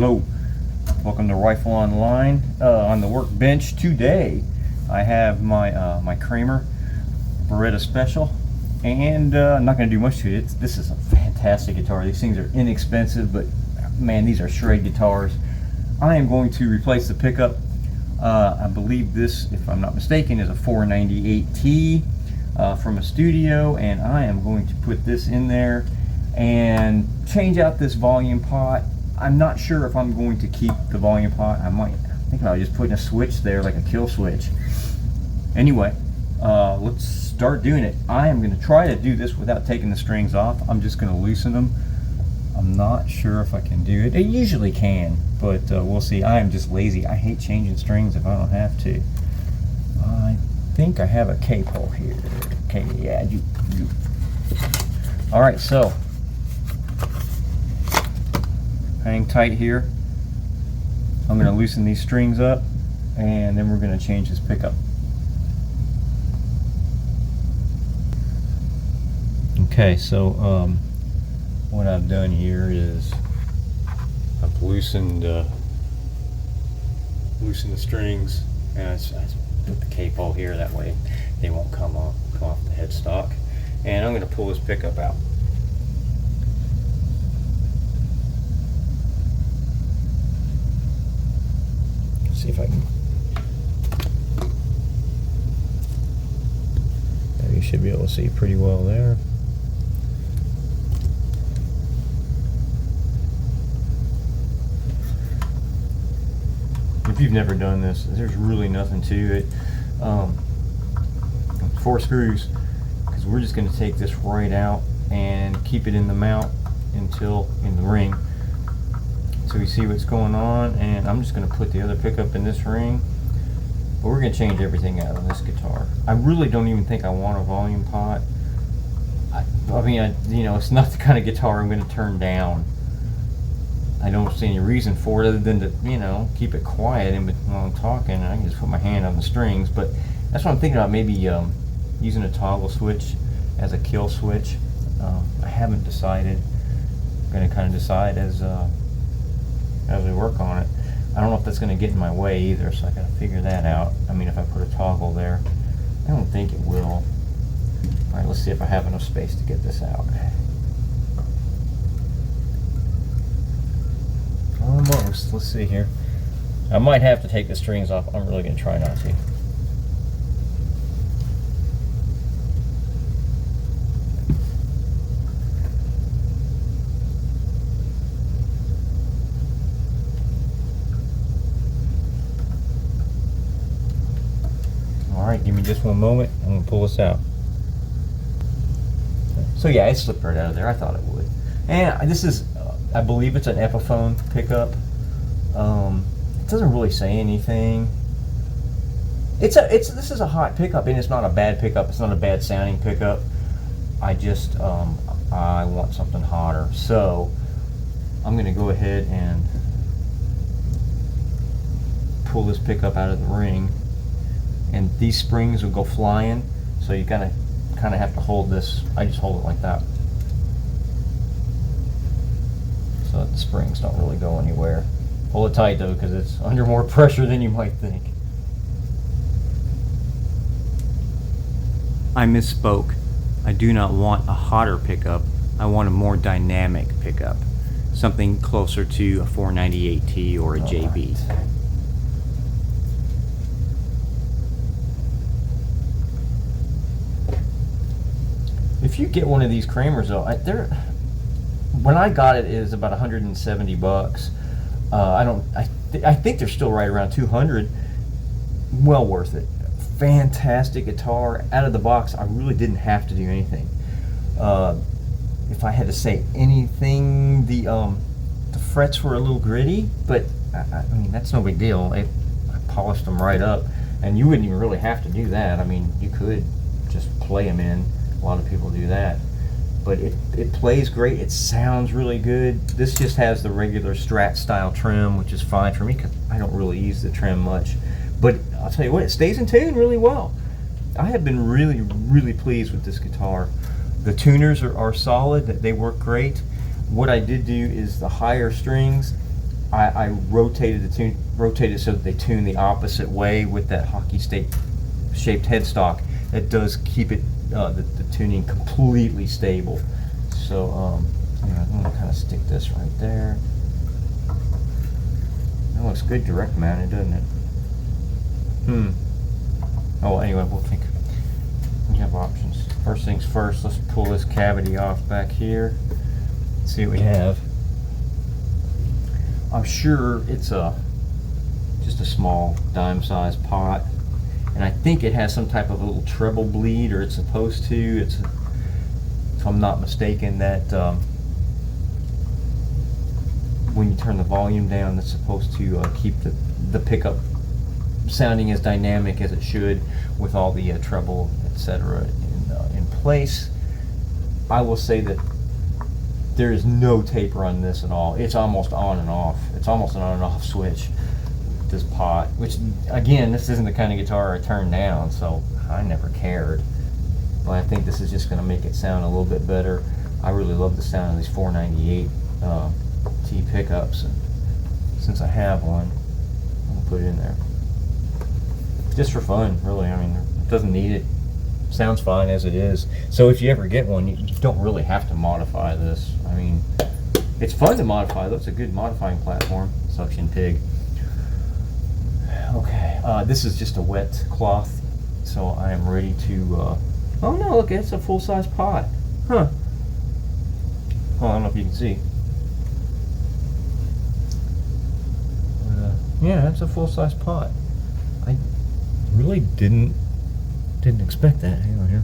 Hello, welcome to Rifle Online. On the workbench today, I have my Kramer Beretta Special, and I'm not going to do much to it. This is a fantastic guitar. These things are inexpensive, but man, these are shred guitars. I am going to replace the pickup. I believe this, if I'm not mistaken, is a 498T from a studio, and I am going to put this in there and change out this volume pot. I'm not sure if I'm going to keep the volume pot. I think about just putting a switch there, like a kill switch. Anyway, let's start doing it. I am going to try to do this without taking the strings off. I'm just going to loosen them. I'm not sure if I can do it. I usually can, but we'll see. I am just lazy. I hate changing strings if I don't have to. I think I have a K-pull here. Okay, yeah, you. All right, so hang tight here. I'm going to loosen these strings up, and then we're going to change this pickup. Okay, so what I've done here is I've loosened the strings, and I put the K-pull here, that way they won't come off the headstock. And I'm going to pull this pickup out. See if I can. There, you should be able to see pretty well there. If you've never done this, there's really nothing to it. 4 screws, because we're just going to take this right out and keep it in the mount until in the ring. So we see what's going on, and I'm just going to put the other pickup in this ring. But we're going to change everything out on this guitar. I really don't even think I want a volume pot. I mean, you know, it's not the kind of guitar I'm going to turn down. I don't see any reason for it other than to, you know, keep it quiet while I'm talking. I can just put my hand on the strings. But that's what I'm thinking about, maybe using a toggle switch as a kill switch. I haven't decided. I'm going to kind of decide as we work on it. I don't know if that's going to get in my way either, so I got to figure that out. I mean, if I put a toggle there, I don't think it will. All right, let's see if I have enough space to get this out. Almost. Let's see here. I might have to take the strings off. I'm really going to try not to. Alright, give me just one moment. I'm going to pull this out. So yeah, it slipped right out of there. I thought it would. And this is, I believe it's an Epiphone pickup. It doesn't really say anything. This is a hot pickup, and it's not a bad pickup. It's not a bad sounding pickup. I just, I want something hotter. So I'm going to go ahead and pull this pickup out of the ring. And these springs will go flying, so you kind of have to hold this. I just hold it like that, so that the springs don't really go anywhere. Hold it tight though, because it's under more pressure than you might think. I misspoke. I do not want a hotter pickup. I want a more dynamic pickup, something closer to a 498T or a JB. Right. If you get one of these Kramers though, when I got it, it was about 170 bucks. I think they're still right around 200. Well worth it. Fantastic guitar. Out of the box, I really didn't have to do anything. If I had to say anything, the frets were a little gritty, but I mean, that's no big deal. I polished them right up, and you wouldn't even really have to do that. I mean, you could just play them in. A lot of people do that, but it plays great. It sounds really good. This just has the regular Strat style trim, which is fine for me because I don't really use the trim much. But I'll tell you what, it stays in tune really well. I have been really pleased with this guitar. The tuners are solid. They work great. What I did do is the higher strings, I rotated it so that they tune the opposite way with that hockey stick shaped headstock. It does keep it the tuning completely stable. So I'm gonna kind of stick this right there. That looks good direct mounted, doesn't it? Oh, anyway, we'll think. We have options. First things first, let's pull this cavity off back here. See what we have. I'm sure it's just a small dime-sized pot, and I think it has some type of a little treble bleed, or it's supposed to. It's, if I'm not mistaken, that when you turn the volume down, that's supposed to keep the pickup sounding as dynamic as it should, with all the treble, etc., in place. I will say that there is no taper on this at all. It's almost on and off. It's almost an on and off switch with this pot, which, again, this isn't the kind of guitar I turn down, so I never cared. But I think this is just going to make it sound a little bit better. I really love the sound of these 498 T pickups, and since I have one, I'm going to put it in there. Just for fun, really. I mean, it doesn't need it. Sounds fine as it is. So if you ever get one, you don't really have to modify this. I mean, it's fun to modify though. It's a good modifying platform. Suction pig. Okay, this is just a wet cloth, so I am ready to oh no, look, it's a full-size pot. Huh. Well, I don't know if you can see. Yeah, it's a full-size pot. I really didn't expect that. Hang on here.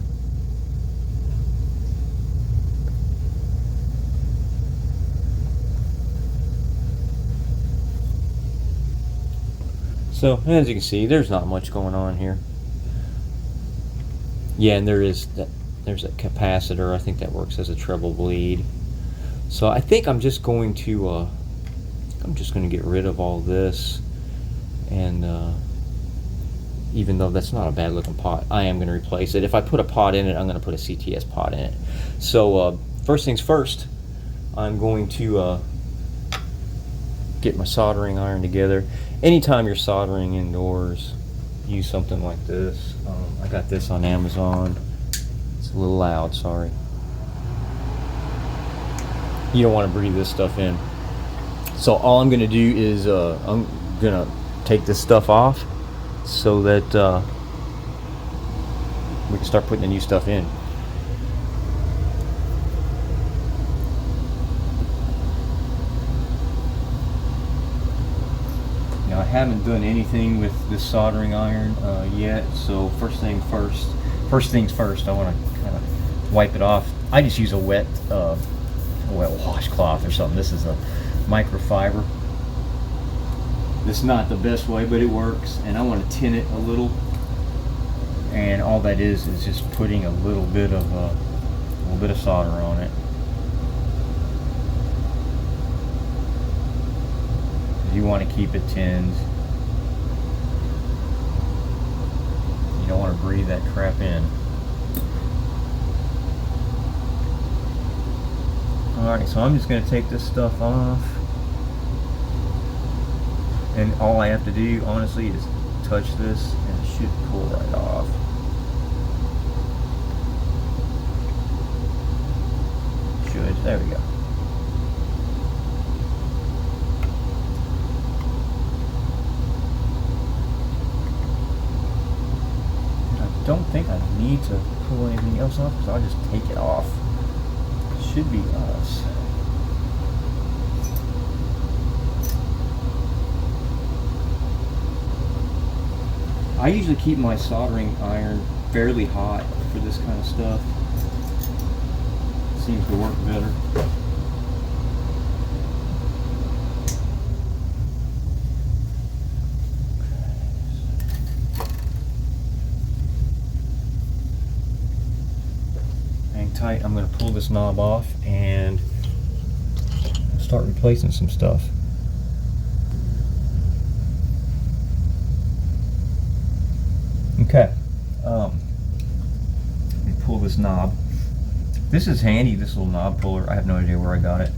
So as you can see, there's not much going on here. Yeah, and there's a capacitor. I think that works as a treble bleed. So I think I'm just going to get rid of all this, and even though that's not a bad looking pot, I am going to replace it. If I put a pot in it, I'm going to put a CTS pot in it. So first things first, I'm going to get my soldering iron together. Anytime you're soldering indoors, use something like this. I got this on Amazon. It's a little loud, sorry. You don't want to breathe this stuff in. So all I'm going to do is I'm going to take this stuff off, so that we can start putting the new stuff in. Now I haven't done anything with this soldering iron yet, so first things first, I want to kind of wipe it off. I just use a wet washcloth or something. This is a microfiber. This is not the best way, but it works, and I want to tin it a little, and all that is just putting a little bit of solder on it. You want to keep it tinned. You don't want to breathe that crap in. Alright, so I'm just going to take this stuff off. And all I have to do, honestly, is touch this and it should pull right off. Should. There we go. I don't think I need to pull anything else off, because I'll just take it off. It should be us. I usually keep my soldering iron fairly hot for this kind of stuff. Seems to work better. Hang tight. I'm going to pull this knob off and start replacing some stuff. Okay, let me pull this knob. This is handy, this little knob puller. I have no idea where I got it.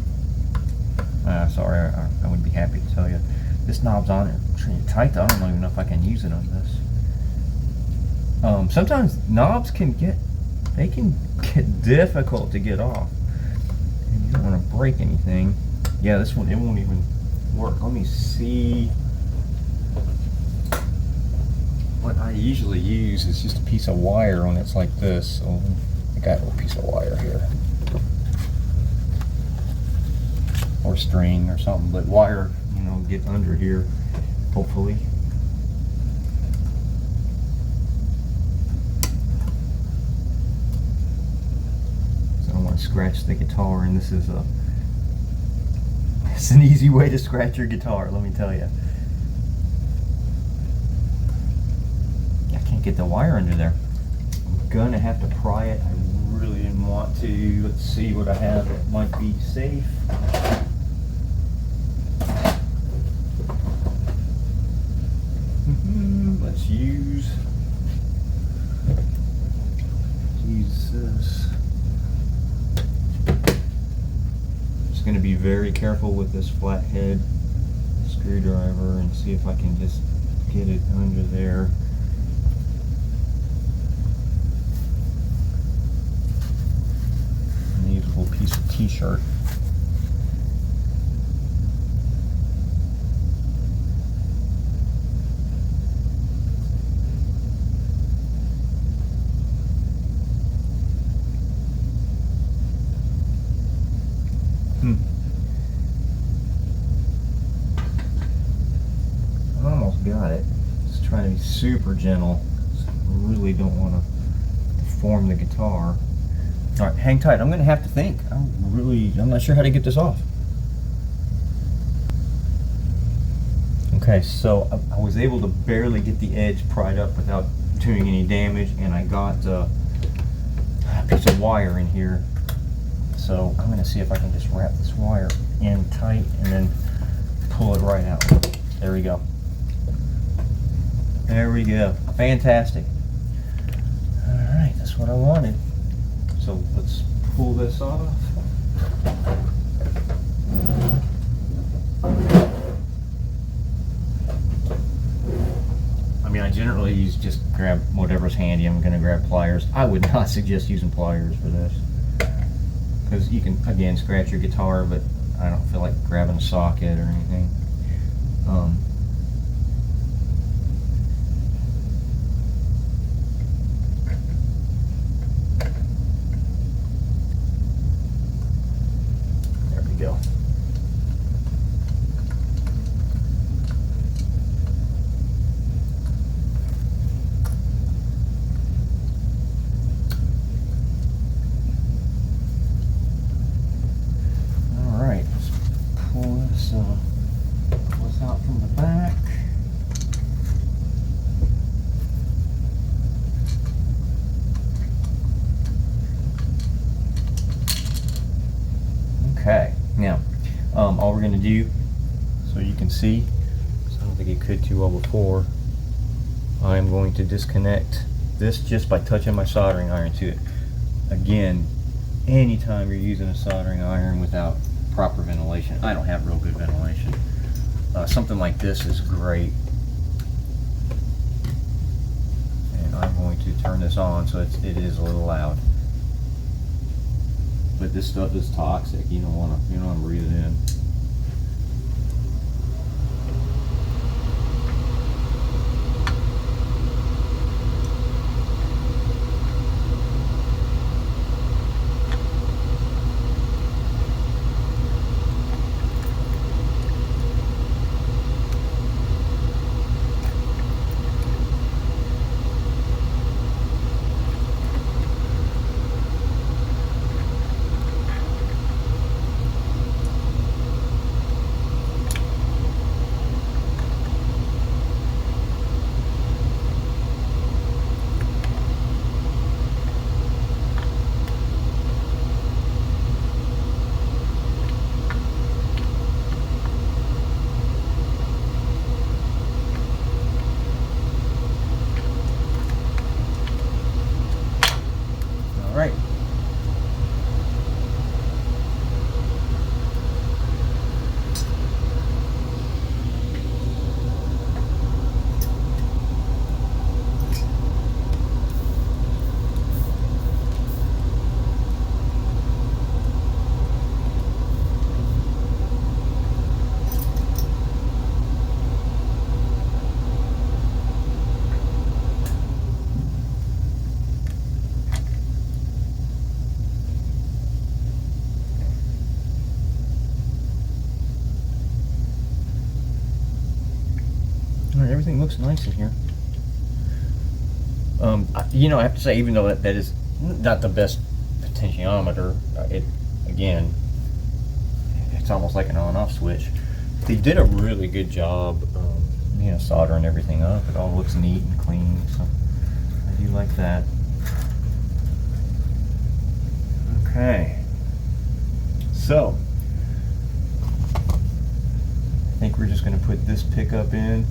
Sorry, I would be happy to tell you. This knob's on there pretty tight. I don't even know if I can use it on this. Sometimes knobs can get difficult to get off, and you don't want to break anything. Yeah, this one, it won't even work. Let me see. What I usually use is just a piece of wire when it's like this. So I got a little piece of wire here, or string or something, but wire, you know, get under here, hopefully. So I don't want to scratch the guitar, and this is it's an easy way to scratch your guitar, let me tell you. I can't get the wire under there. I'm gonna have to pry it. I really didn't want to. Let's see what I have that might be safe. Let's use this. Just going to be very careful with this flathead screwdriver and see if I can just get it under there. I need a little piece of t-shirt. I almost got it. Just trying to be super gentle. I really don't want to deform the guitar. All right, hang tight. I'm going to have to think. I'm not sure how to get this off. Okay, so I was able to barely get the edge pried up without doing any damage, and I got a piece of wire in here. So I'm going to see if I can just wrap this wire in tight and then pull it right out. There we go. There we go. Fantastic. All right, that's what I wanted. So let's pull this off. I mean, I generally just grab whatever's handy. I'm going to grab pliers. I would not suggest using pliers for this, because you can, again, scratch your guitar, but I don't feel like grabbing a socket or anything. There we go. Pull this out from the back. Okay, now all we're going to do, so you can see, so I don't think it could too well before, I'm going to disconnect this just by touching my soldering iron to it. Again, anytime you're using a soldering iron without proper ventilation, I don't have real good ventilation, something like this is great. And I'm going to turn this on so it is a little loud. But this stuff is toxic. You don't want to breathe it in. everything looks nice in here. You know, I have to say, even though that is not the best potentiometer, again, it's almost like an on-off switch. They did a really good job, you know, soldering everything up. It all looks neat and clean, so I do like that. Okay, so I think we're just going to put this pickup in.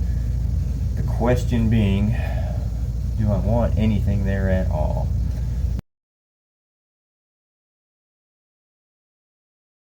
The question being, do I want anything there at all?